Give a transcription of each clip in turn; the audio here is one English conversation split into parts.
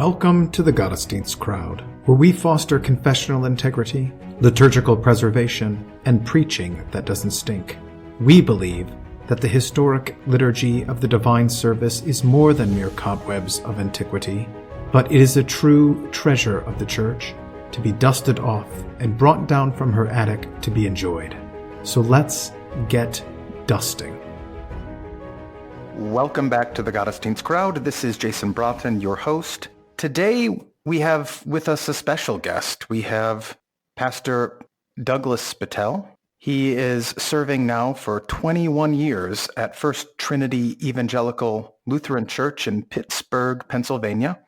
Welcome to the Gottesdienst Crowd, where we foster confessional integrity, liturgical preservation, and preaching that doesn't stink. We believe that the historic liturgy of the divine service is more than mere cobwebs of antiquity, but it is a true treasure of the Church, to be dusted off and brought down from her attic to be enjoyed. So let's get dusting. Welcome back to the Gottesdienst Crowd. This is Jason Broughton, your host. Today we have with us a special guest. We have Pastor Douglas Spittel. He is serving now for 21 years at First Trinity Lutheran Church in Pittsburgh, Pennsylvania.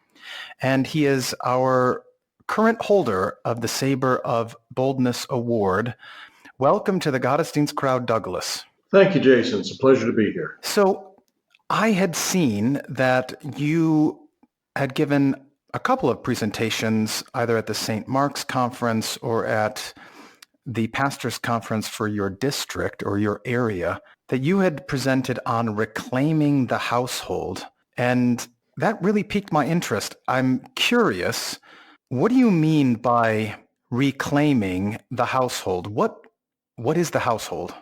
And he is our current holder of the Saber of Boldness Award. Welcome to the Gottesdienst Crowd, Douglas. Thank you, Jason. It's a pleasure to be here. So I had seen that you had given a couple of presentations either at the St. Mark's Conference or at the Pastors' Conference for your district or your area, that you had presented on reclaiming the household. And that really piqued my interest. I'm curious, what do you mean by reclaiming the household? What is the household?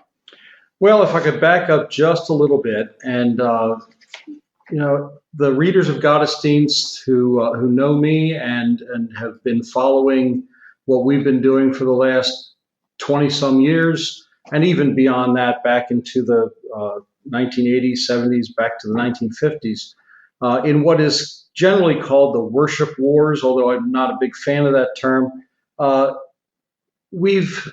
Well, if I could back up just a little bit, and the readers of Gottesdienst who know me and have been following what we've been doing for the last 20-some years, and even beyond that, back into the 1980s, 70s, back to the 1950s, in what is generally called the worship wars, although I'm not a big fan of that term, we've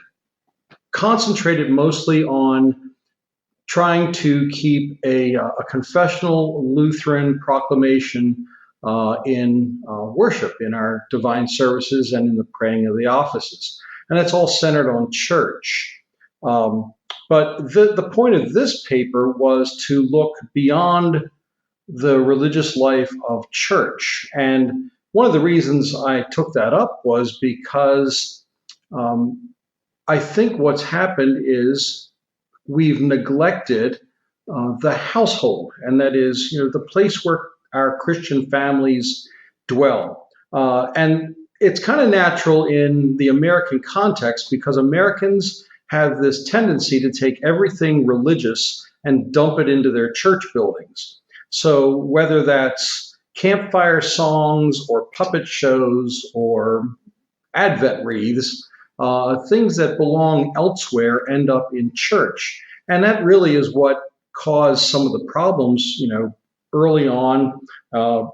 concentrated mostly on trying to keep a confessional Lutheran proclamation in worship, in our divine services and in the praying of the offices. And it's all centered on church. But the point of this paper was to look beyond the religious life of church. And one of the reasons I took that up was because I think what's happened is we've neglected the household, and that is, the place where our Christian families dwell. And it's kind of natural in the American context because Americans have this tendency to take everything religious and dump it into their church buildings. So whether that's campfire songs or puppet shows or Advent wreaths, things that belong elsewhere end up in church. And that really is what caused some of the problems, early on,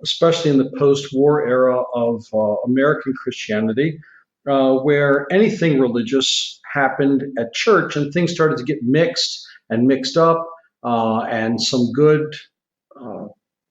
especially in the post-war era of American Christianity, where anything religious happened at church and things started to get mixed and mixed up, and some good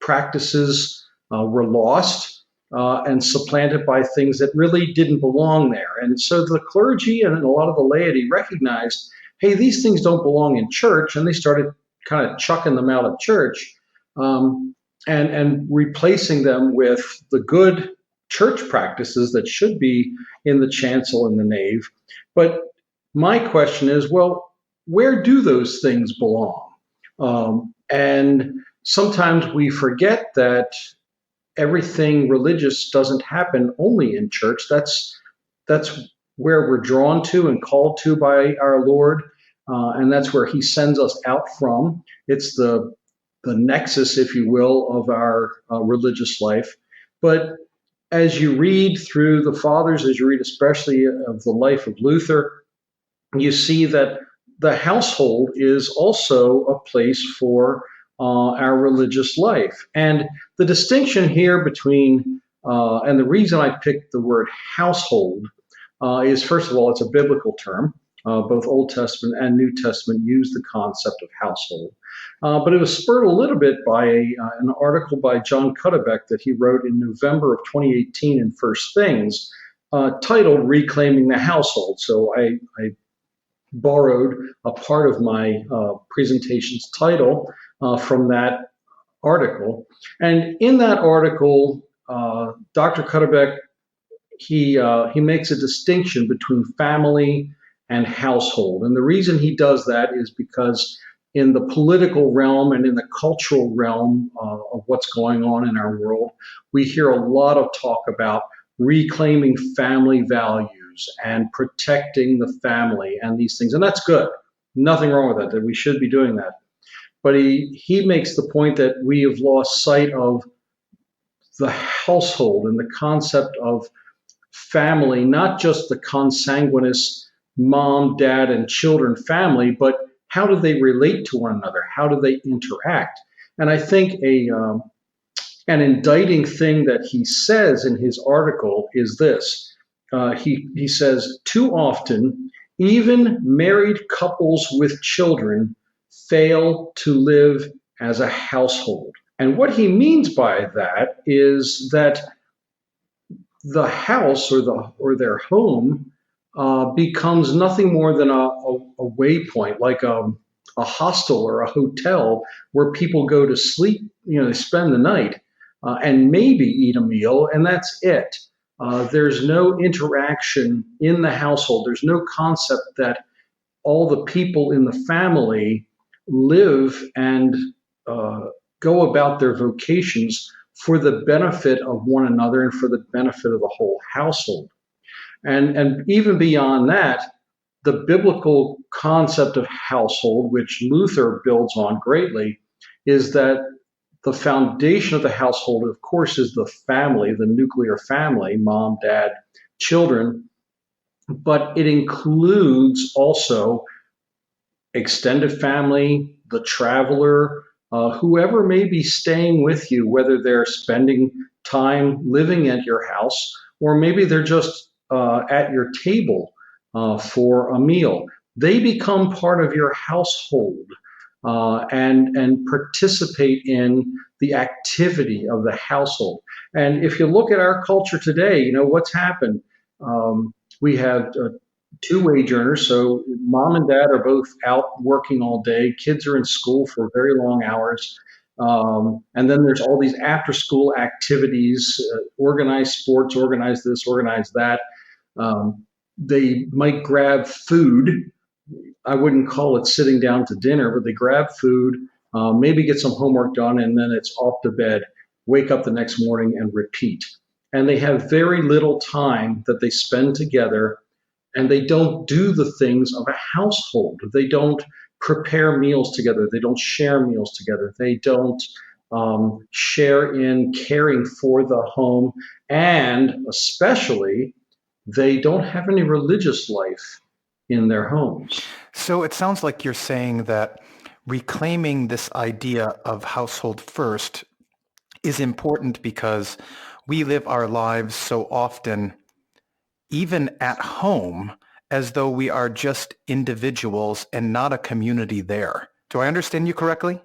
practices were lost. And supplanted by things that really didn't belong there. And so the clergy and a lot of the laity recognized, hey, these things don't belong in church, and they started kind of chucking them out of church and replacing them with the good church practices that should be in the chancel and the nave. But my question is, well, where do those things belong? And sometimes we forget that everything religious doesn't happen only in church. That's where we're drawn to and called to by our Lord, and that's where He sends us out from. It's the nexus, if you will, of our religious life. But as you read through the Fathers, as you read especially of the life of Luther, you see that the household is also a place for our religious life. And the distinction here between, and the reason I picked the word household is, first of all, it's a biblical term. Both Old Testament and New Testament use the concept of household. But it was spurred a little bit by an article by John Cuddebeck that he wrote in November of 2018 in First Things, titled Reclaiming the Household. So I borrowed a part of my presentation's title from that article. And in that article, Dr. Cuddebeck, he makes a distinction between family and household. And the reason he does that is because in the political realm and in the cultural realm of what's going on in our world, we hear a lot of talk about reclaiming family values and protecting the family and these things. And that's good. Nothing wrong with that we should be doing that. But he makes the point that we have lost sight of the household and the concept of family, not just the consanguineous mom, dad, and children family, but how do they relate to one another? How do they interact? And I think an indicting thing that he says in his article is this. He says, too often, even married couples with children fail to live as a household. And what he means by that is that the house or their home becomes nothing more than a waypoint, like a hostel or a hotel where people go to sleep, they spend the night and maybe eat a meal, and that's it. There's no interaction in the household. There's no concept that all the people in the family live and go about their vocations for the benefit of one another and for the benefit of the whole household. And even beyond that, the biblical concept of household, which Luther builds on greatly, is that the foundation of the household, of course, is the family, the nuclear family, mom, dad, children, but it includes also extended family, the traveler, whoever may be staying with you, whether they're spending time living at your house or maybe they're just at your table for a meal. They become part of your household and participate in the activity of the household. And if you look at our culture today, what's happened? We have two wage earners, so mom and dad are both out working all day. Kids are in school for very long hours. And then there's all these after school activities, organized sports, organize this, organize that. They might grab food. I wouldn't call it sitting down to dinner, but they grab food, maybe get some homework done, and then it's off to bed, wake up the next morning and repeat. And they have very little time that they spend together, and they don't do the things of a household. They don't prepare meals together. They don't share meals together. They don't share in caring for the home, and especially they don't have any religious life in their homes. So it sounds like you're saying that reclaiming this idea of household first is important because we live our lives so often, even at home, as though we are just individuals and not a community there. Do I understand you correctly?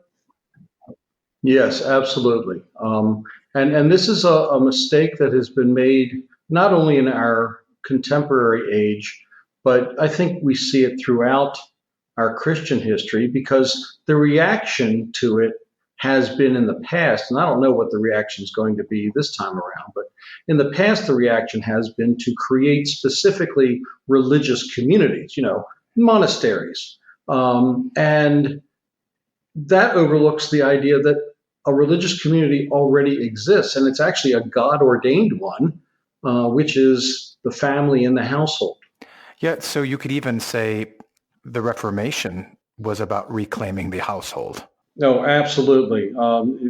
Yes, absolutely. And this is a mistake that has been made not only in our contemporary age, but I think we see it throughout our Christian history because the reaction to it has been in the past, and I don't know what the reaction is going to be this time around, but in the past, the reaction has been to create specifically religious communities, monasteries. And that overlooks the idea that a religious community already exists, and it's actually a God-ordained one, which is the family and the household. Yeah, so you could even say the Reformation was about reclaiming the household. No, absolutely.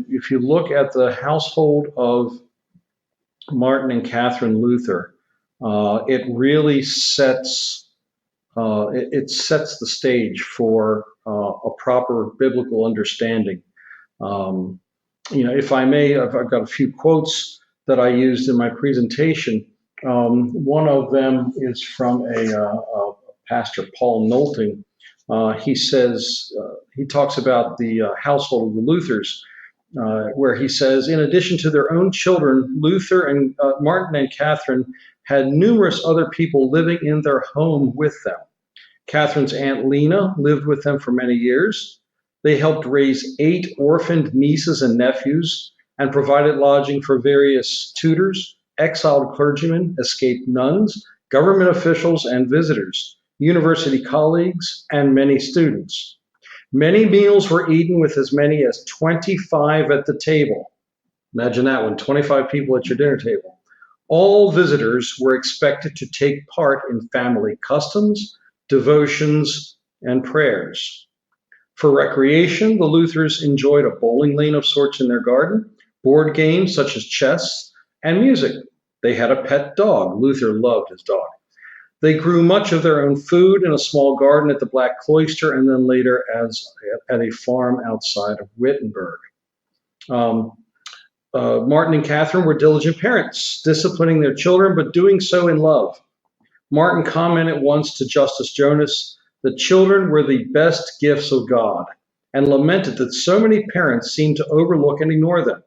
If you look at the household of Martin and Catherine Luther, it really sets the stage for a proper biblical understanding. If I may, I've got a few quotes that I used in my presentation. One of them is from a pastor, Paul Nolting. He says, he talks about the household of the Luthers, where he says, in addition to their own children, Luther and Martin and Catherine had numerous other people living in their home with them. Catherine's Aunt Lena lived with them for many years. They helped raise 8 orphaned nieces and nephews and provided lodging for various tutors, exiled clergymen, escaped nuns, government officials and visitors, university colleagues, and many students. Many meals were eaten with as many as 25 at the table. Imagine that one, 25 people at your dinner table. All visitors were expected to take part in family customs, devotions, and prayers. For recreation, the Luthers enjoyed a bowling lane of sorts in their garden, board games such as chess, and music. They had a pet dog. Luther loved his dog. They grew much of their own food in a small garden at the Black Cloister and then later at a farm outside of Wittenberg. Martin and Catherine were diligent parents, disciplining their children, but doing so in love. Martin commented once to Justice Jonas, "The children were the best gifts of God," and lamented that so many parents seemed to overlook and ignore them.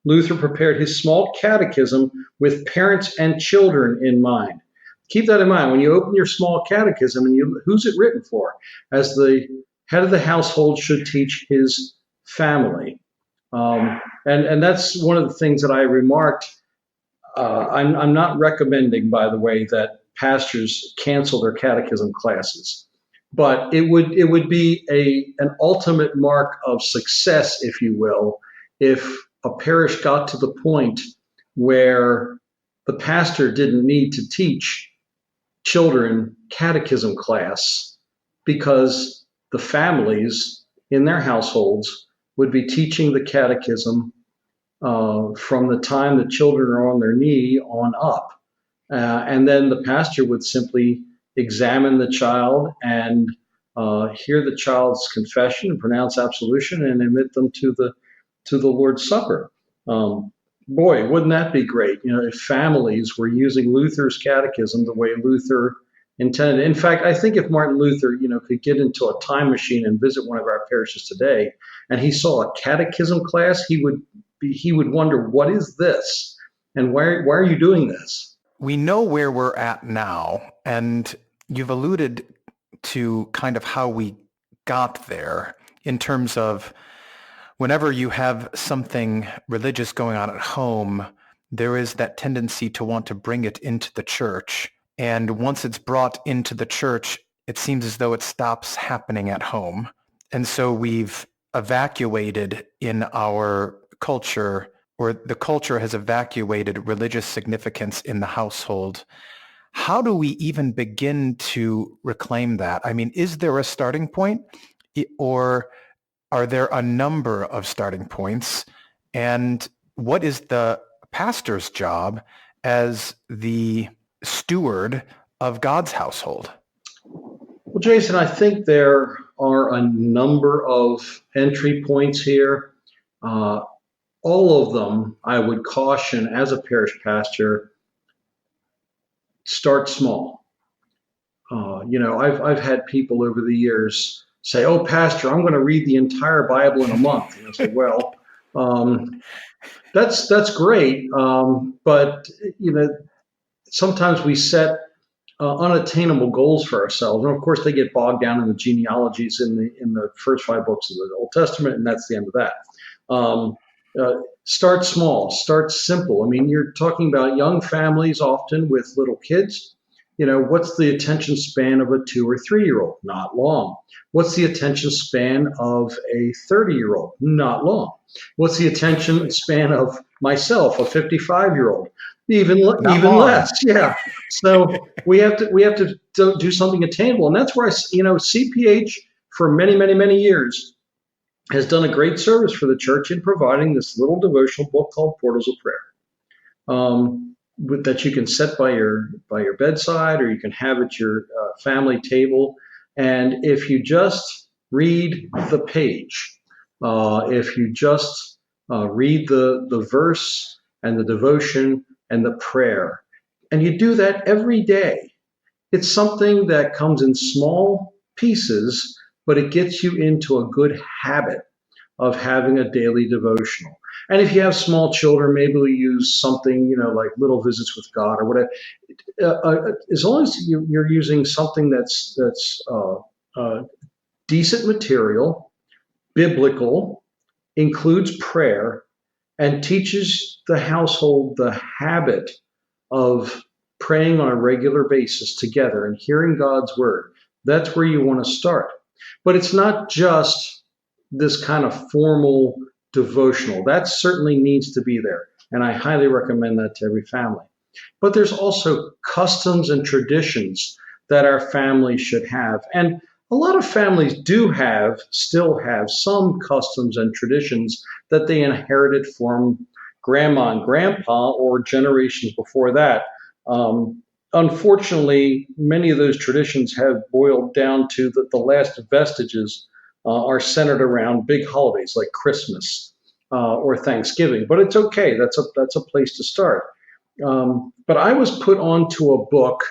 Luther prepared his small catechism with parents and children in mind. Keep that in mind. When you open your small catechism, and who's it written for? As the head of the household should teach his family. And that's one of the things that I remarked. I'm not recommending, by the way, that pastors cancel their catechism classes, but it would be an ultimate mark of success, if you will, if a parish got to the point where the pastor didn't need to teach children catechism class because the families in their households would be teaching the catechism from the time the children are on their knee on up. And then the pastor would simply examine the child and hear the child's confession and pronounce absolution and admit them to the Lord's Supper. Boy, wouldn't that be great? If families were using Luther's catechism the way Luther intended. In fact, I think if Martin Luther, could get into a time machine and visit one of our parishes today, and he saw a catechism class, he would wonder, what is this? And why are you doing this? We know where we're at now, and you've alluded to kind of how we got there in terms of whenever you have something religious going on at home, there is that tendency to want to bring it into the church. And once it's brought into the church, it seems as though it stops happening at home. And so we've evacuated in our culture, or the culture has evacuated religious significance in the household. How do we even begin to reclaim that? I mean, is there a starting point, or are there a number of starting points? And what is the pastor's job as the steward of God's household? Well, Jason, I think there are a number of entry points here. All of them, I would caution as a parish pastor, start small. I've had people over the years say, "Oh, Pastor, I'm going to read the entire Bible in a month." And I say, "Well, that's great, but sometimes we set unattainable goals for ourselves, and of course, they get bogged down in the genealogies in the first 5 books of the Old Testament, and that's the end of that." Start small, start simple. I mean, you're talking about young families often with little kids. What's the attention span of a 2 or 3-year-old? Not long. What's the attention span of a 30-year-old? Not long. What's the attention span of myself, a 55-year-old? Even less. Yeah. So we have to do something attainable, and that's where CPH for many, many, many years has done a great service for the church in providing this little devotional book called Portals of Prayer. That you can set by your bedside, or you can have at your family table. And if you just read the page, if you just read the verse and the devotion and the prayer, and you do that every day, it's something that comes in small pieces, but it gets you into a good habit of having a daily devotional. And if you have small children, maybe we use something, like Little Visits with God or whatever. As long as you're using something that's decent material, biblical, includes prayer, and teaches the household the habit of praying on a regular basis together and hearing God's word, that's where you want to start. But it's not just this kind of formal devotional. That certainly needs to be there, and I highly recommend that to every family. But there's also customs and traditions that our family should have. And a lot of families still have some customs and traditions that they inherited from grandma and grandpa or generations before that. Unfortunately, many of those traditions have boiled down to that the last vestiges are centered around big holidays like Christmas or Thanksgiving. But it's okay. That's a place to start. But I was put onto a book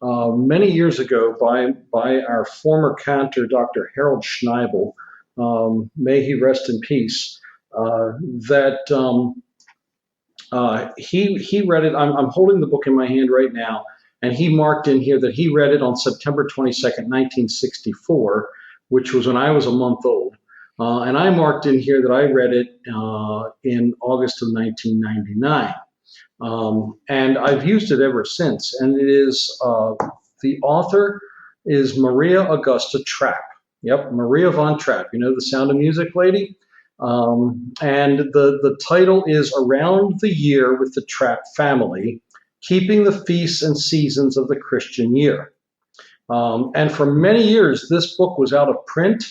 many years ago by our former cantor, Dr. Harold Schneibel. May he rest in peace. He read it. I'm holding the book in my hand right now, and he marked in here that he read it on September 22nd, 1964, which was when I was a month old. And I marked in here that I read it in August of 1999. And I've used it ever since. And it is, the author is Maria Augusta Trapp. Yep, Maria von Trapp. You know, the Sound of Music lady? And the title is Around the Year with the Trapp Family, Keeping the Feasts and Seasons of the Christian Year. And for many years, this book was out of print,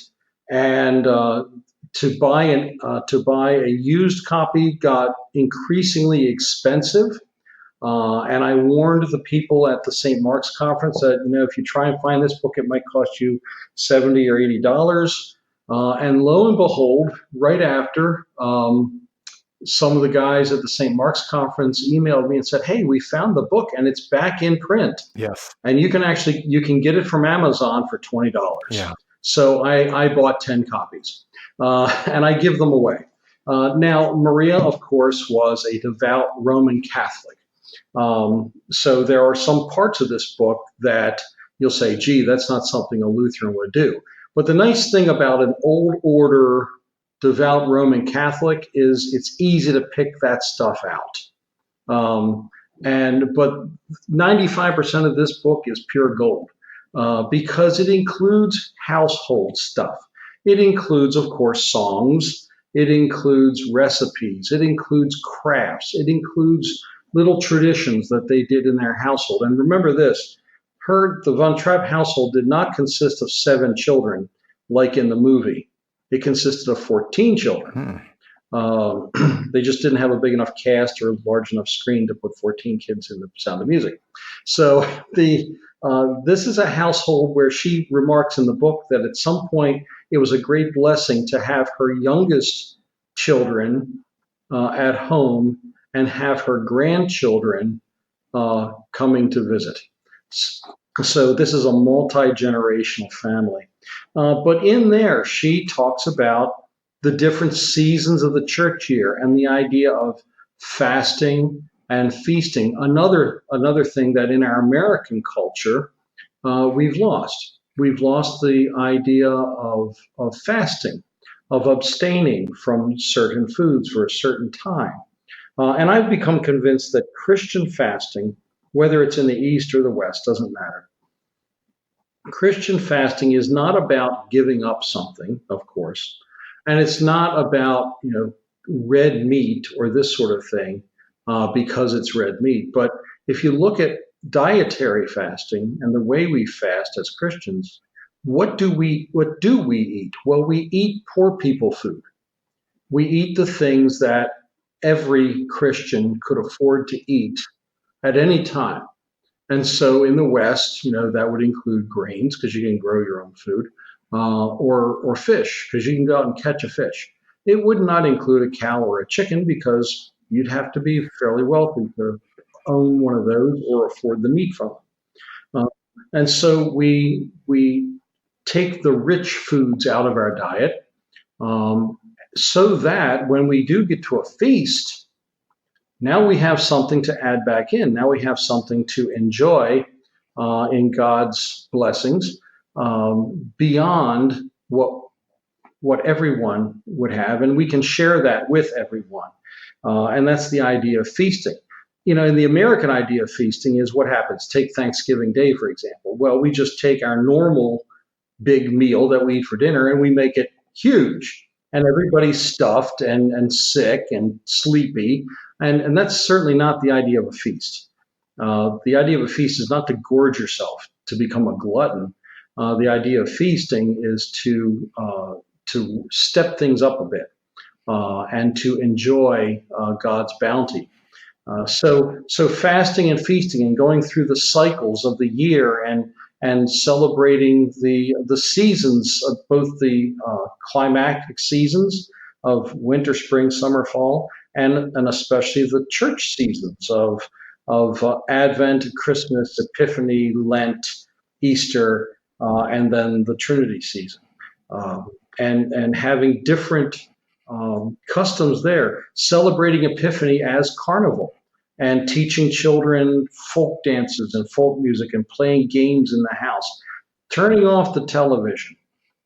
and to buy a used copy got increasingly expensive. And I warned the people at the St. Mark's conference that, you know, if you try and find this book, it might cost you $70 or $80. And lo and behold, right after, some of the guys at the St. Mark's conference emailed me and said, "Hey, we found the book and it's back in print. Yes. And you can get it from Amazon for $20. Yeah. So I bought 10 copies, and I give them away. Now, Maria, of course, was a devout Roman Catholic. So there are some parts of this book that you'll say, gee, that's not something a Lutheran would do. But the nice thing about an old order devout Roman Catholic is it's easy to pick that stuff out. But 95% of this book is pure gold because it includes household stuff. It includes, of course, songs. It includes recipes. It includes crafts. It includes little traditions that they did in their household. And remember this, the Von Trapp household did not consist of 7 children like in the movie. It consisted of 14 children. They just didn't have a big enough cast or a large enough screen to put 14 kids in the Sound of Music. So this is a household where she remarks in the book that at some point it was a great blessing to have her youngest children at home and have her grandchildren coming to visit. So this is a multi-generational family. But in there, she talks about the different seasons of the church year and the idea of fasting and feasting. Another thing that in our American culture, we've lost. We've lost the idea of fasting, of abstaining from certain foods for a certain time. And I've become convinced that Christian fasting, whether it's in the East or the West, doesn't matter. Christian fasting is not about giving up something, of course, and it's not about, red meat or this sort of thing because it's red meat. But if you look at dietary fasting and the way we fast as Christians, what do we eat? Well, we eat poor people food. We eat the things that every Christian could afford to eat at any time. And so in the West, that would include grains because you can grow your own food, or fish because you can go out and catch a fish. It would not include a cow or a chicken because you'd have to be fairly wealthy to own one of those or afford the meat from them. And so we take the rich foods out of our diet so that when we do get to a feast, now we have something to add back in. Now we have something to enjoy in God's blessings beyond what everyone would have, and we can share that with everyone. And that's the idea of feasting. And the American idea of feasting is what happens. Take Thanksgiving Day, for example. Well, we just take our normal big meal that we eat for dinner, and we make it huge. And everybody's stuffed and sick and sleepy. And that's certainly not the idea of a feast. The idea of a feast is not to gorge yourself, to become a glutton. The idea of feasting is to step things up a bit and to enjoy God's bounty. So fasting and feasting and going through the cycles of the year and celebrating the seasons of both the climactic seasons of winter, spring, summer, fall, and especially the church seasons of Advent, Christmas, Epiphany, Lent, Easter, and then the Trinity season, and having different customs there, celebrating Epiphany as carnival, and teaching children folk dances and folk music and playing games in the house, turning off the television,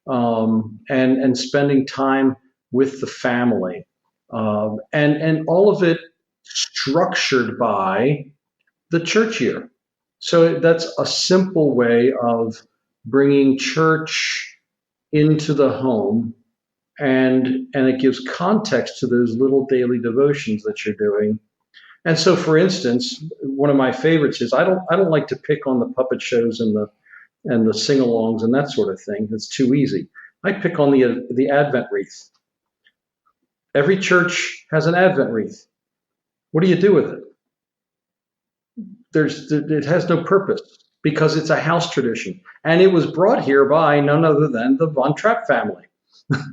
and spending time with the family, and all of it structured by the church year. So that's a simple way of bringing church into the home, and it gives context to those little daily devotions that you're doing. And so, for instance, one of my favorites is I don't like to pick on the puppet shows and the sing-alongs and that sort of thing. It's too easy. I pick on the Advent wreath. Every church has an Advent wreath. What do you do with it? It has no purpose because it's a house tradition, and it was brought here by none other than the Von Trapp family.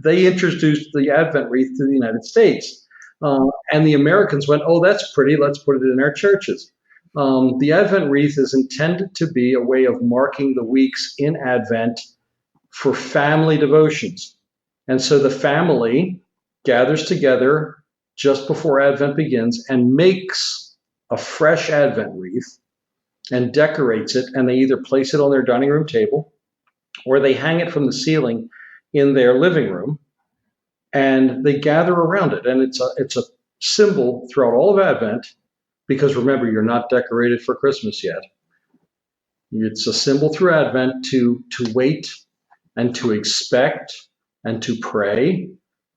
They introduced the Advent wreath to the United States. And the Americans went, oh, that's pretty, let's put it in our churches. The Advent wreath is intended to be a way of marking the weeks in Advent for family devotions. And so the family gathers together just before Advent begins and makes a fresh Advent wreath and decorates it, and they either place it on their dining room table or they hang it from the ceiling in their living room, and they gather around it. And it's a symbol throughout all of Advent, because remember, you're not decorated for Christmas yet. It's a symbol through Advent to wait and to expect and to pray,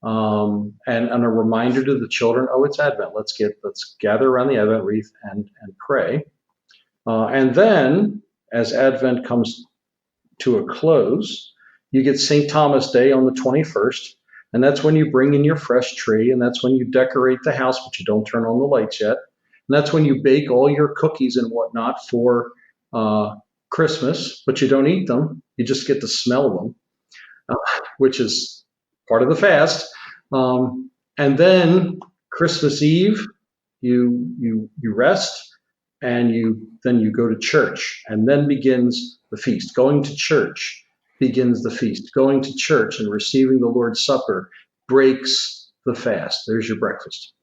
and a reminder to the children, oh, it's Advent. Let's gather around the Advent wreath and pray. And then, as Advent comes to a close, you get St. Thomas Day on the 21st, and that's when you bring in your fresh tree, and that's when you decorate the house, but you don't turn on the lights yet. And that's when you bake all your cookies and whatnot for Christmas, but you don't eat them. You just get to smell them, which is part of the fast. And then Christmas Eve, you rest, and then you go to church, and then begins the feast. Going to church begins the feast. Going to church and receiving the Lord's Supper breaks the fast. There's your breakfast.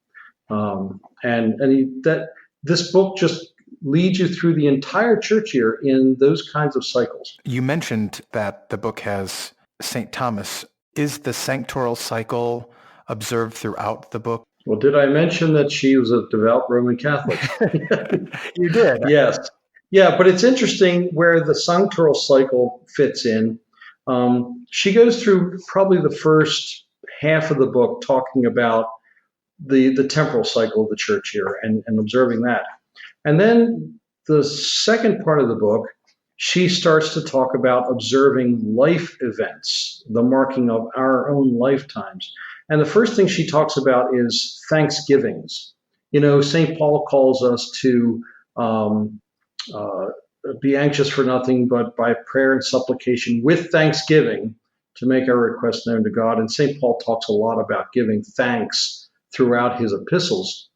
This book just leads you through the entire church year in those kinds of cycles. You mentioned that the book has St. Thomas. Is the sanctoral cycle observed throughout the book? Well, did I mention that she was a devout Roman Catholic? You did. Yes. Yeah, but it's interesting where the sanctoral cycle fits in. She goes through probably the first half of the book talking about the temporal cycle of the church here and observing that. And then the second part of the book, she starts to talk about observing life events, the marking of our own lifetimes. And the first thing she talks about is Thanksgivings. You know, St. Paul calls us to be anxious for nothing, but by prayer and supplication with thanksgiving to make our requests known to God. And St. Paul talks a lot about giving thanks throughout his epistles.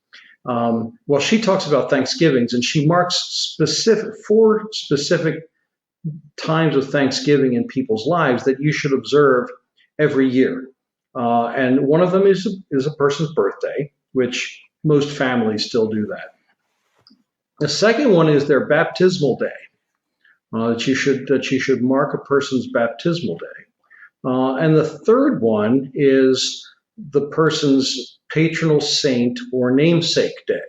Well, she talks about Thanksgivings, and she marks four specific times of Thanksgiving in people's lives that you should observe every year. And one of them is a person's birthday, which most families still do that. The second one is their baptismal day, that you should mark a person's baptismal day. And the third one is the person's patronal saint or namesake day.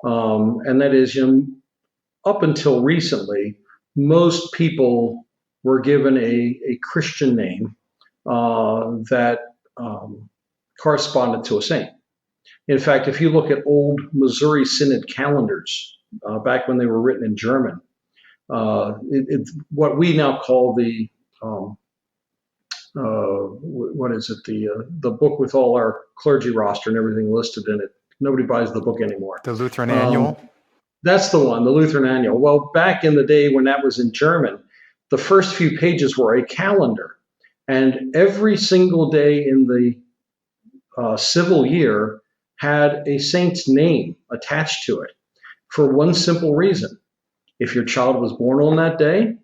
And that is, up until recently, most people were given a Christian name that corresponded to a saint. In fact, if you look at old Missouri Synod calendars, back when they were written in German, what we now call the what is it? The book with all our clergy roster and everything listed in it. Nobody buys the book anymore. The Lutheran Annual? That's the one, the Lutheran Annual. Well, back in the day when that was in German, the first few pages were a calendar. And every single day in the civil year had a saint's name attached to it for one simple reason. If your child was born on that day,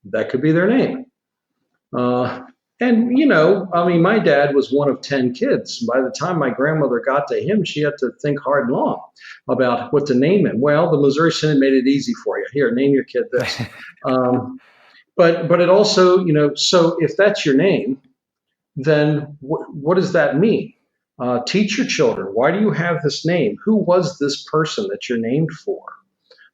that could be their name. And, my dad was one of 10 kids. By the time my grandmother got to him, she had to think hard and long about what to name him. Well, the Missouri Synod made it easy for you. Here, name your kid this. But it also, so if that's your name, then what does that mean? Teach your children. Why do you have this name? Who was this person that you're named for?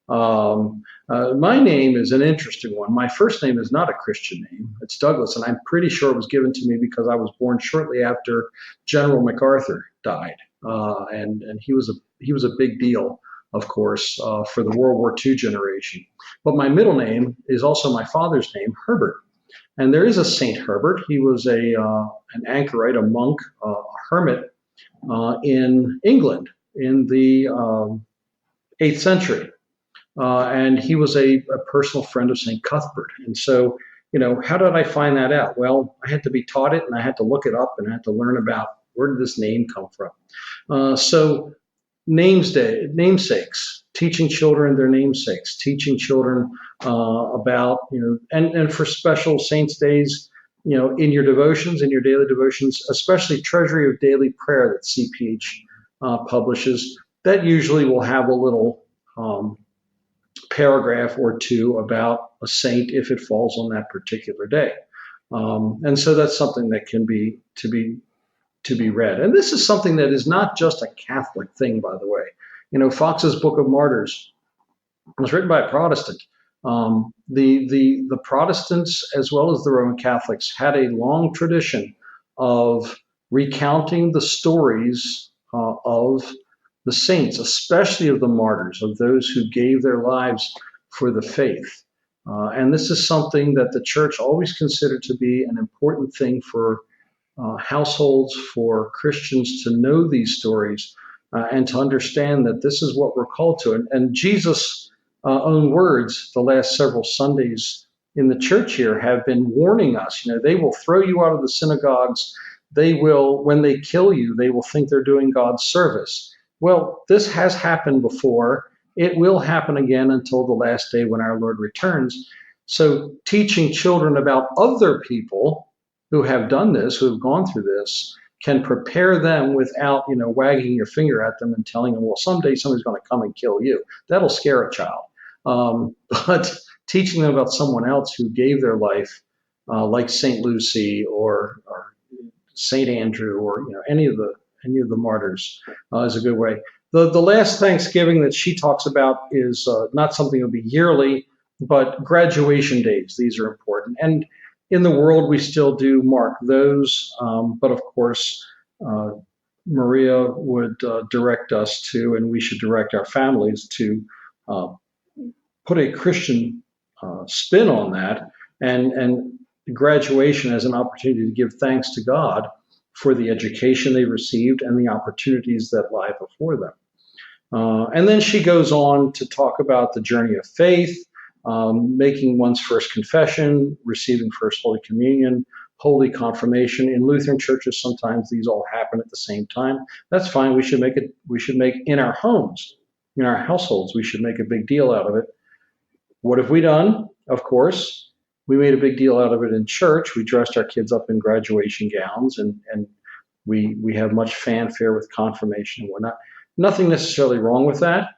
My name is an interesting one. My first name is not a Christian name. It's Douglas, and I'm pretty sure it was given to me because I was born shortly after General MacArthur died, and he was a big deal, of course, for the World War II generation. But my middle name is also my father's name, Herbert, and there is a Saint Herbert. He was an anchorite, a monk, a hermit in England in the 8th century. And he was a personal friend of St. Cuthbert. And so, how did I find that out? Well, I had to be taught it, and I had to look it up, and I had to learn about where did this name come from. So namesakes, teaching children their namesakes, teaching children about, and for special saints' days, in your devotions, in your daily devotions, especially Treasury of Daily Prayer that CPH publishes, that usually will have a little paragraph or two about a saint if it falls on that particular day. And so that's something that can be to be read. And this is something that is not just a Catholic thing, by the way. Fox's Book of Martyrs was written by a Protestant. The Protestants, as well as the Roman Catholics, had a long tradition of recounting the stories of the saints, especially of the martyrs, of those who gave their lives for the faith. And this is something that the church always considered to be an important thing for households, for Christians to know these stories and to understand that this is what we're called to. And Jesus' own words the last several Sundays in the church here have been warning us. They will throw you out of the synagogues. They will, when they kill you, they will think they're doing God's service. Well, this has happened before. It will happen again until the last day when our Lord returns. So teaching children about other people who have done this, who have gone through this, can prepare them without, wagging your finger at them and telling them, well, someday somebody's going to come and kill you. That'll scare a child. But teaching them about someone else who gave their life, like St. Lucy or St. Andrew or any of the martyrs is a good way. The last Thanksgiving that she talks about is not something that will be yearly, but graduation days. These are important. And in the world, we still do mark those. But of course, Maria would direct us to, and we should direct our families to put a Christian spin on that and graduation as an opportunity to give thanks to God for the education they received and the opportunities that lie before them. And then she goes on to talk about the journey of faith, making one's first confession, receiving First Holy Communion, Holy Confirmation. In Lutheran churches, sometimes these all happen at the same time. That's fine. We should make in our homes, in our households, we should make a big deal out of it. What have we done? Of course, we made a big deal out of it in church. We dressed our kids up in graduation gowns, and we have much fanfare with confirmation and whatnot. Nothing necessarily wrong with that,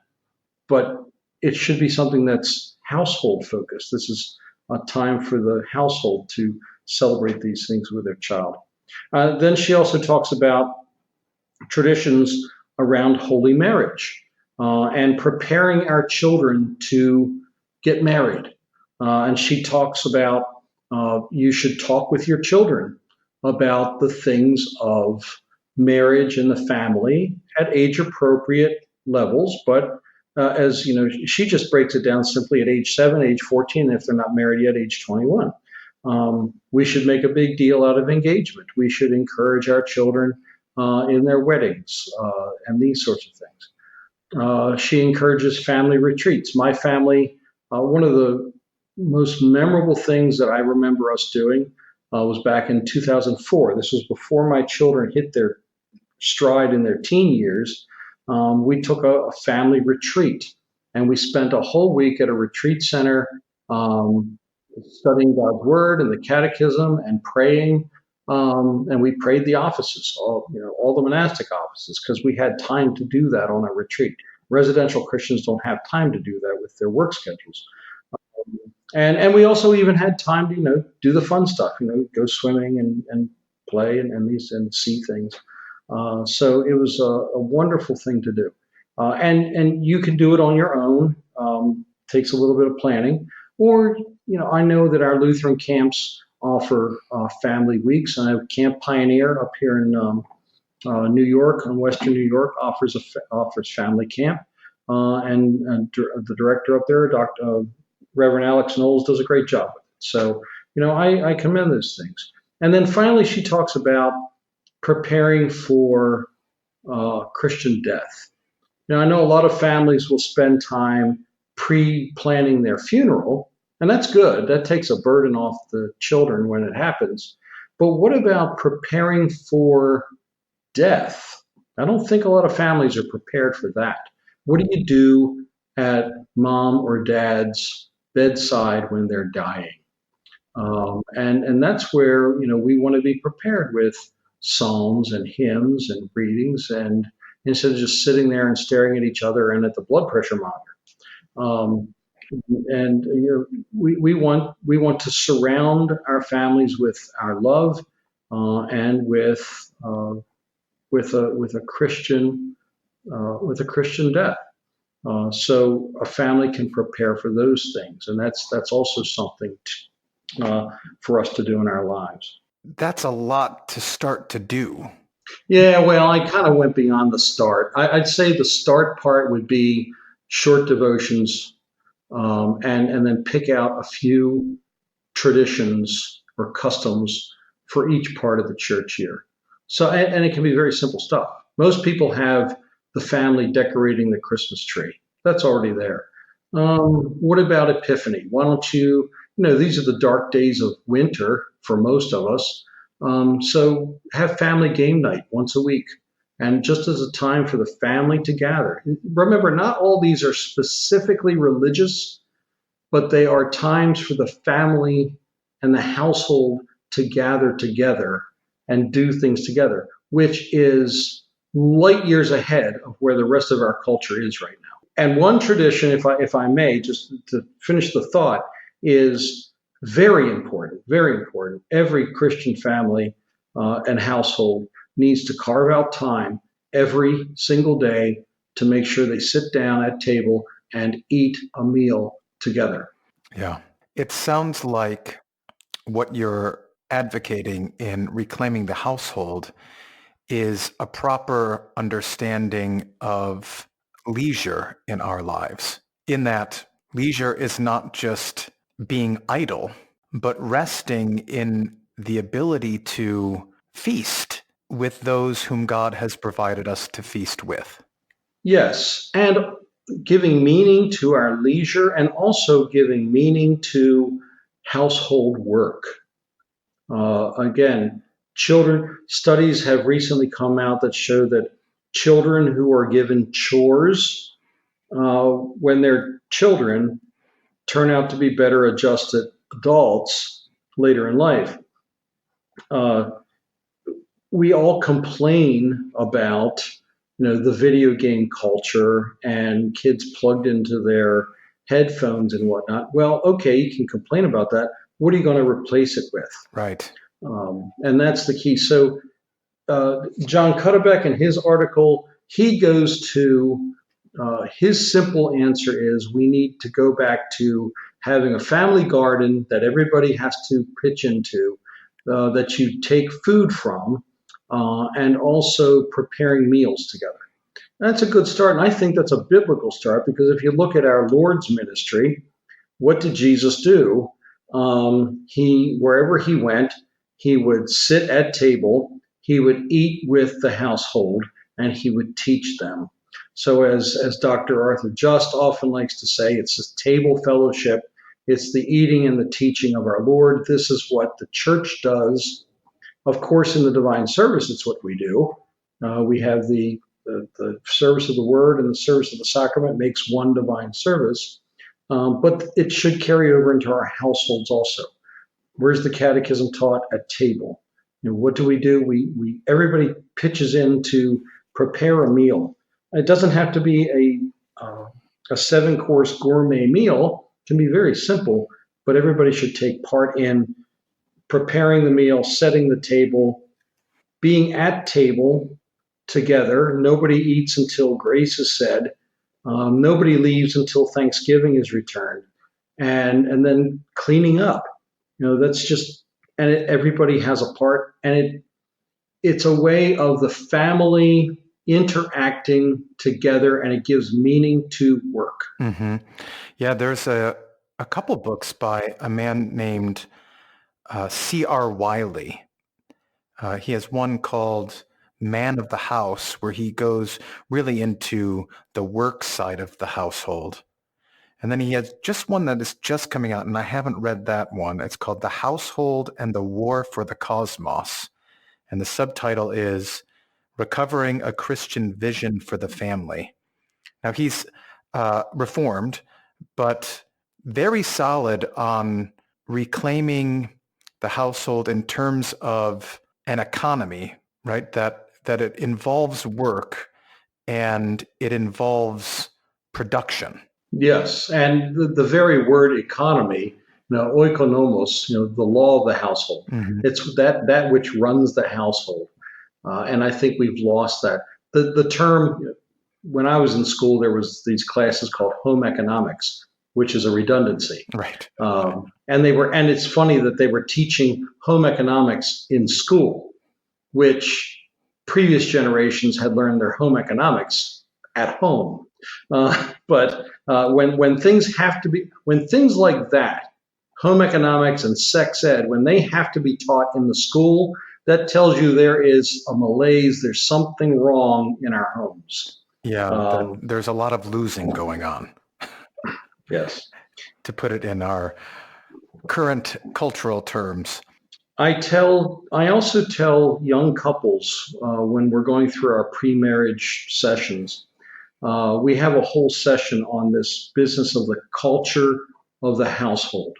but it should be something that's household focused. This is a time for the household to celebrate these things with their child. Then she also talks about traditions around holy marriage and preparing our children to get married. And she talks about You should talk with your children about the things of marriage and the family at age-appropriate levels. But as you know, she just breaks it down simply at age 7, age 14, if they're not married yet, age 21. We should make a big deal out of engagement. We should encourage our children in their weddings and these sorts of things. She encourages family retreats. My family, one of the most memorable things that I remember us doing was back in 2004. This was before my children hit their stride in their teen years. We took a family retreat, and we spent a whole week at a retreat center studying God's Word and the Catechism and praying. And we prayed the offices, all the monastic offices, because we had time to do that on a retreat. Residential Christians don't have time to do that with their work schedules. And we also even had time to, do the fun stuff, go swimming and play and see things. So it was a wonderful thing to do. And you can do it on your own. Takes a little bit of planning. Or, I know that our Lutheran camps offer family weeks. And I have Camp Pioneer up here in New York, in Western New York, offers family camp. And the director up there, Reverend Alex Knowles, does a great job with it. So, I commend those things. And then finally, she talks about preparing for Christian death. I know a lot of families will spend time pre-planning their funeral, and that's good. That takes a burden off the children when it happens. But what about preparing for death? I don't think a lot of families are prepared for that. What do you do at mom or dad's bedside when they're dying? And that's where, we want to be prepared with psalms and hymns and readings, and instead of just sitting there and staring at each other and at the blood pressure monitor. We want to surround our families with our love and with a Christian death. So a family can prepare for those things, and that's also something for us to do in our lives. That's a lot to start to do. Yeah, well, I kind of went beyond the start. I'd say the start part would be short devotions, and then pick out a few traditions or customs for each part of the church year. So, and it can be very simple stuff. Most people have the family decorating the Christmas tree. That's already there. What about Epiphany? Why don't you, these are the dark days of winter for most of us. So have family game night once a week, and just as a time for the family to gather. Remember, not all these are specifically religious, but they are times for the family and the household to gather together and do things together, which is light years ahead of where the rest of our culture is right now. And one tradition, if I may, just to finish the thought, is very important, very important. Every Christian family and household needs to carve out time every single day to make sure they sit down at table and eat a meal together. Yeah. It sounds like what you're advocating in reclaiming the household is a proper understanding of leisure in our lives, in that leisure is not just being idle, but resting in the ability to feast with those whom God has provided us to feast with. Yes, and giving meaning to our leisure, and also giving meaning to household work. Again, studies have recently come out that show that children who are given chores when they're children turn out to be better adjusted adults later in life. We all complain about, the video game culture and kids plugged into their headphones and whatnot. Well, okay, you can complain about that. What are you going to replace it with? Right. And that's the key. So John Cuddebeck, in his article, he goes to his simple answer is we need to go back to having a family garden that everybody has to pitch into, that you take food from, and also preparing meals together. That's a good start, and I think that's a biblical start, because if you look at our Lord's ministry, what did Jesus do? Wherever he went, he would sit at table, he would eat with the household, and he would teach them. So as Dr. Arthur Just often likes to say, it's this table fellowship. It's the eating and the teaching of our Lord. This is what the church does. Of course, in the divine service, it's what we do. We have the service of the word and the service of the sacrament makes one divine service. But it should carry over into our households also. Where's the catechism taught? At table. What do? We everybody pitches in to prepare a meal. It doesn't have to be a 7-course gourmet meal. It can be very simple, but everybody should take part in preparing the meal, setting the table, being at table together. Nobody eats until grace is said. Nobody leaves until Thanksgiving is returned, and then cleaning up. That's just, and everybody has a part, and it's a way of the family interacting together, and it gives meaning to work. Mm-hmm. Yeah, there's a couple books by a man named C.R. Wiley. He has one called Man of the House, where he goes really into the work side of the household. And then he has just one that is just coming out, and I haven't read that one. It's called The Household and the War for the Cosmos. And the subtitle is Recovering a Christian Vision for the Family. Now, he's Reformed, but very solid on reclaiming the household in terms of an economy, right? That it involves work and it involves production. Yes, and the very word economy, oikonomos, the law of the household. Mm-hmm. It's that which runs the household. And I think we've lost that. The term, when I was in school, there was these classes called home economics, which is a redundancy. Right. And it's funny that they were teaching home economics in school, which previous generations had learned their home economics at home. But when things like that, home economics and sex ed, when they have to be taught in the school, that tells you there is a malaise, there's something wrong in our homes. Yeah, there's a lot of losing going on. Yes. To put it in our current cultural terms. I also tell young couples when we're going through our pre-marriage sessions, we have a whole session on this business of the culture of the household.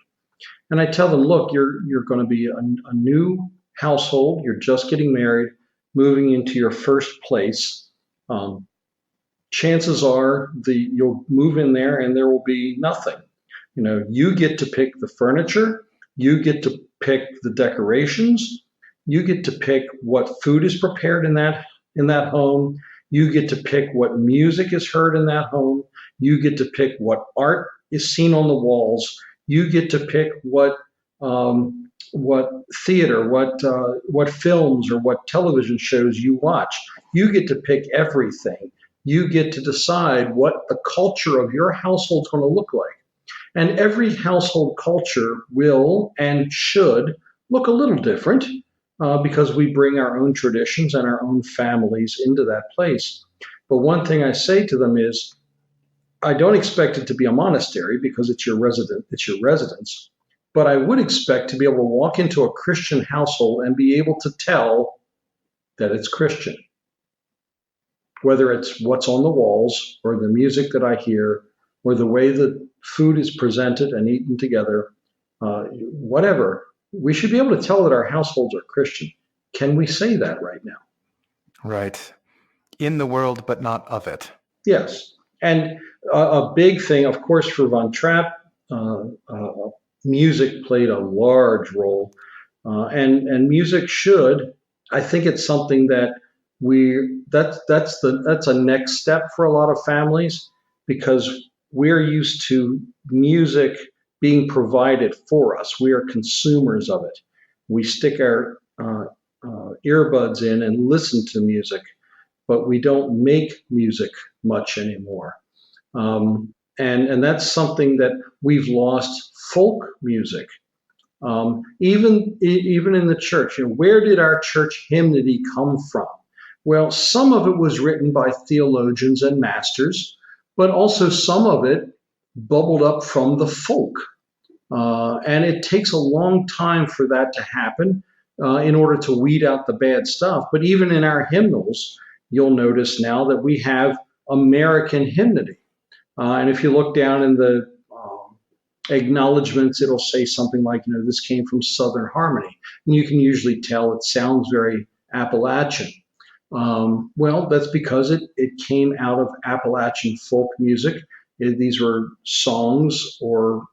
And I tell them, look, you're going to be a new household. You're just getting married, moving into your first place. Chances are you'll move in there and there will be nothing. You get to pick the furniture. You get to pick the decorations. You get to pick what food is prepared in that home. You get to pick what music is heard in that home. You get to pick what art is seen on the walls. You get to pick what theater, what films or what television shows you watch. You get to pick everything. You get to decide what the culture of your household is going to look like. And every household culture will and should look a little different because we bring our own traditions and our own families into that place. But one thing I say to them is, I don't expect it to be a monastery because it's your residence. But I would expect to be able to walk into a Christian household and be able to tell that it's Christian. Whether it's what's on the walls or the music that I hear or the way that food is presented and eaten together, whatever, we should be able to tell that our households are Christian. Can we say that right now? Right. In the world, but not of it. Yes. And a big thing, of course, for Von Trapp, music played a large role. And music should, I think it's something that that's a next step for a lot of families, because we're used to music being provided for us. We are consumers of it. We stick our earbuds in and listen to music, but we don't make music much anymore. And that's something that we've lost. Folk music. Even in the church, where did our church hymnody come from? Well, some of it was written by theologians and masters, but also some of it bubbled up from the folk. And it takes a long time for that to happen in order to weed out the bad stuff. But even in our hymnals, you'll notice now that we have American hymnody. And if you look down in the acknowledgments, it'll say something like, this came from Southern Harmony. And you can usually tell it sounds very Appalachian. Well, that's because it came out of Appalachian folk music. These were songs or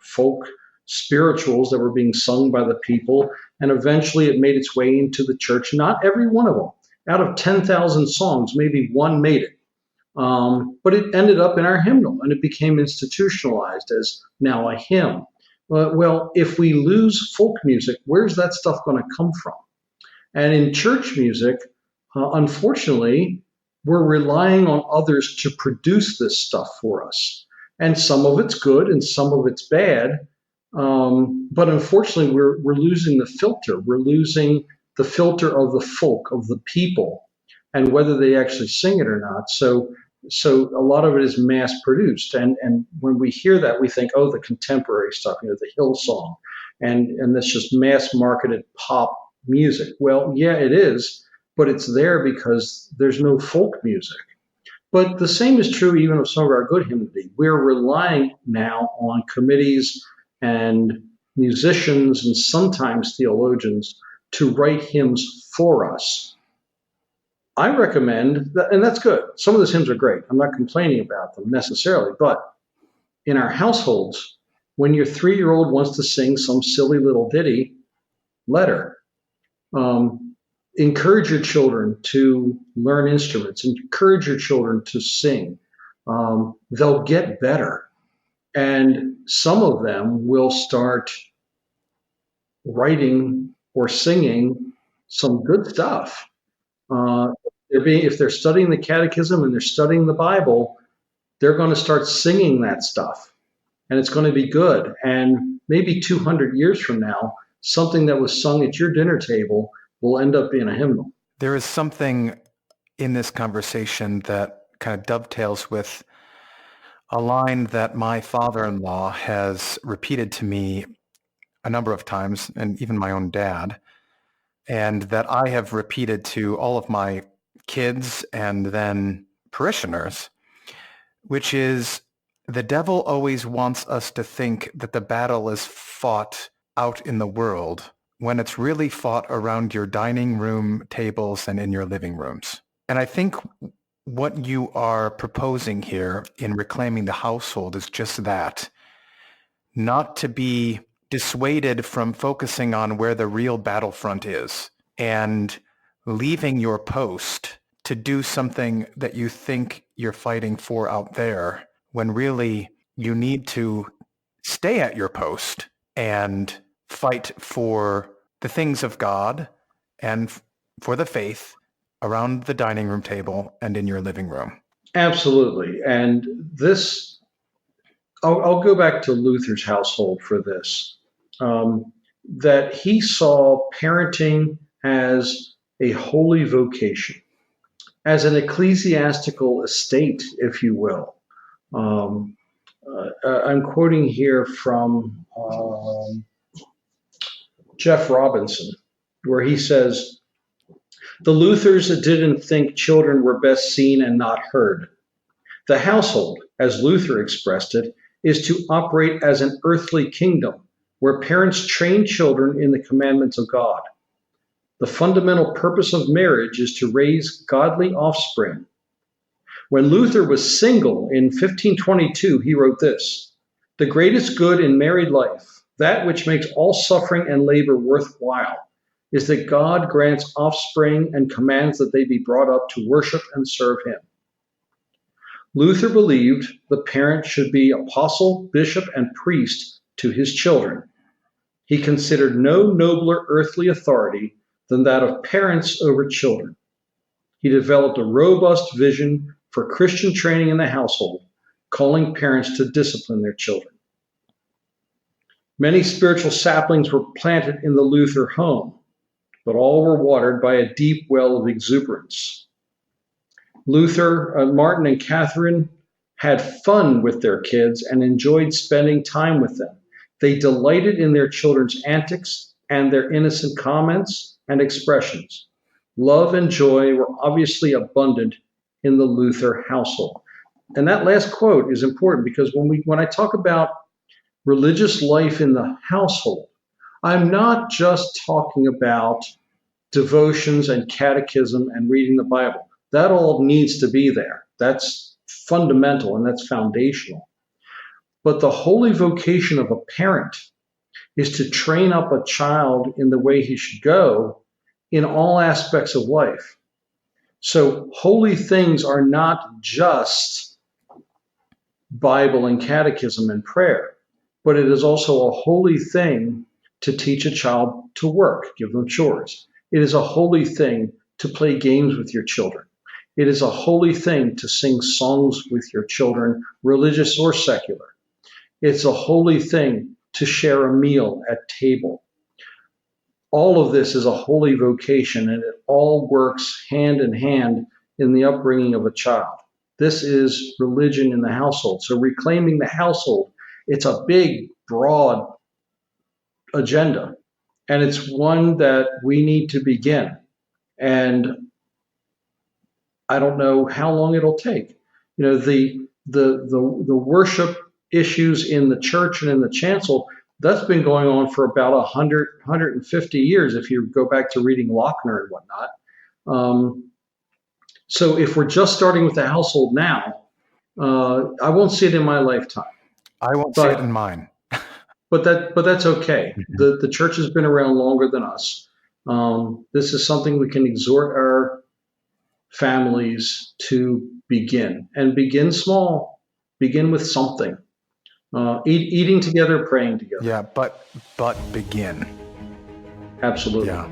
folk spirituals that were being sung by the people, and eventually it made its way into the church. Not every one of them. Out of 10,000 songs, maybe one made it. But it ended up in our hymnal, and it became institutionalized as now a hymn. Well, if we lose folk music, where's that stuff going to come from? And in church music, unfortunately, we're relying on others to produce this stuff for us. And some of it's good and some of it's bad. But unfortunately, we're losing the filter. We're losing the filter of the folk, of the people, and whether they actually sing it or not. So a lot of it is mass produced. And when we hear that, we think, oh, the contemporary stuff, the Hillsong, and that's just mass marketed pop music. Well, yeah, it is, but it's there because there's no folk music. But the same is true even of some of our good hymnody. We're relying now on committees and musicians and sometimes theologians to write hymns for us. I recommend that, and that's good. Some of those hymns are great. I'm not complaining about them necessarily, but in our households, when your 3-year-old wants to sing some silly little ditty, let her. Encourage your children to learn instruments. Encourage your children to sing. They'll get better. And some of them will start writing or singing some good stuff. If they're studying the catechism and they're studying the Bible, they're going to start singing that stuff. And it's going to be good. And maybe 200 years from now, something that was sung at your dinner table will end up being a hymnal. There is something in this conversation that kind of dovetails with a line that my father-in-law has repeated to me a number of times, and even my own dad, and that I have repeated to all of my kids and then parishioners, which is, the devil always wants us to think that the battle is fought out in the world when it's really fought around your dining room tables and in your living rooms. And I think what you are proposing here in reclaiming the household is just that, not to be dissuaded from focusing on where the real battlefront is and leaving your post to do something that you think you're fighting for out there, when really you need to stay at your post and fight for the things of God and for the faith around the dining room table and in your living room. Absolutely. And this, I'll go back to Luther's household for this, that he saw parenting as a holy vocation, as an ecclesiastical estate, if you will. I'm quoting here from Jeff Robinson, where he says, "The Luthers didn't think children were best seen and not heard. The household, as Luther expressed it, is to operate as an earthly kingdom where parents train children in the commandments of God. The fundamental purpose of marriage is to raise godly offspring. When Luther was single in 1522, he wrote this: 'The greatest good in married life, that which makes all suffering and labor worthwhile, is that God grants offspring and commands that they be brought up to worship and serve him.' Luther believed the parent should be apostle, bishop, and priest to his children. He considered no nobler earthly authority than that of parents over children. He developed a robust vision for Christian training in the household, calling parents to discipline their children. Many spiritual saplings were planted in the Luther home, but all were watered by a deep well of exuberance. Martin and Catherine had fun with their kids and enjoyed spending time with them. They delighted in their children's antics and their innocent comments and expressions. Love and joy were obviously abundant in the Luther household. And that last quote is important because when I talk about religious life in the household, I'm not just talking about devotions and catechism and reading the Bible. That all needs to be there. That's fundamental and that's foundational. But the holy vocation of a parent is to train up a child in the way he should go in all aspects of life. So holy things are not just Bible and catechism and prayer, but it is also a holy thing to teach a child to work, give them chores. It is a holy thing to play games with your children. It is a holy thing to sing songs with your children, religious or secular. It's a holy thing to share a meal at table. All of this is a holy vocation, and it all works hand in hand in the upbringing of a child. This is religion in the household. So reclaiming the household, it's a big, broad agenda, and it's one that we need to begin. And I don't know how long it'll take. You know, the worship issues in the church and in the chancel, that's been going on for about 150 years if you go back to reading Lochner and whatnot. So if we're just starting with the household now, I won't see it in my lifetime. I won't see it in mine. But that's okay. Mm-hmm. The church has been around longer than us. This is something we can exhort our families to begin, and begin small. Begin with something. Eating together, praying together. Yeah, but begin. Absolutely. Yeah.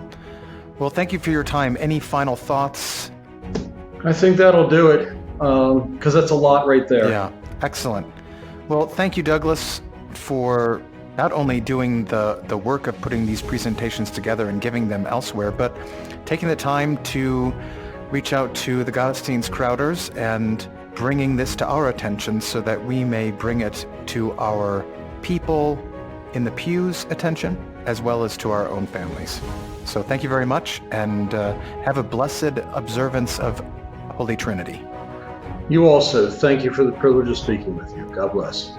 Well, thank you for your time. Any final thoughts? I think that'll do it, because that's a lot right there. Yeah, excellent. Well, thank you, Douglas, for not only doing the work of putting these presentations together and giving them elsewhere, but taking the time to reach out to the Gottesdienst Crowders and bringing this to our attention so that we may bring it to our people in the pews' attention as well as to our own families. So thank you very much, and have a blessed observance of Holy Trinity. You also. Thank you for the privilege of speaking with you. God bless.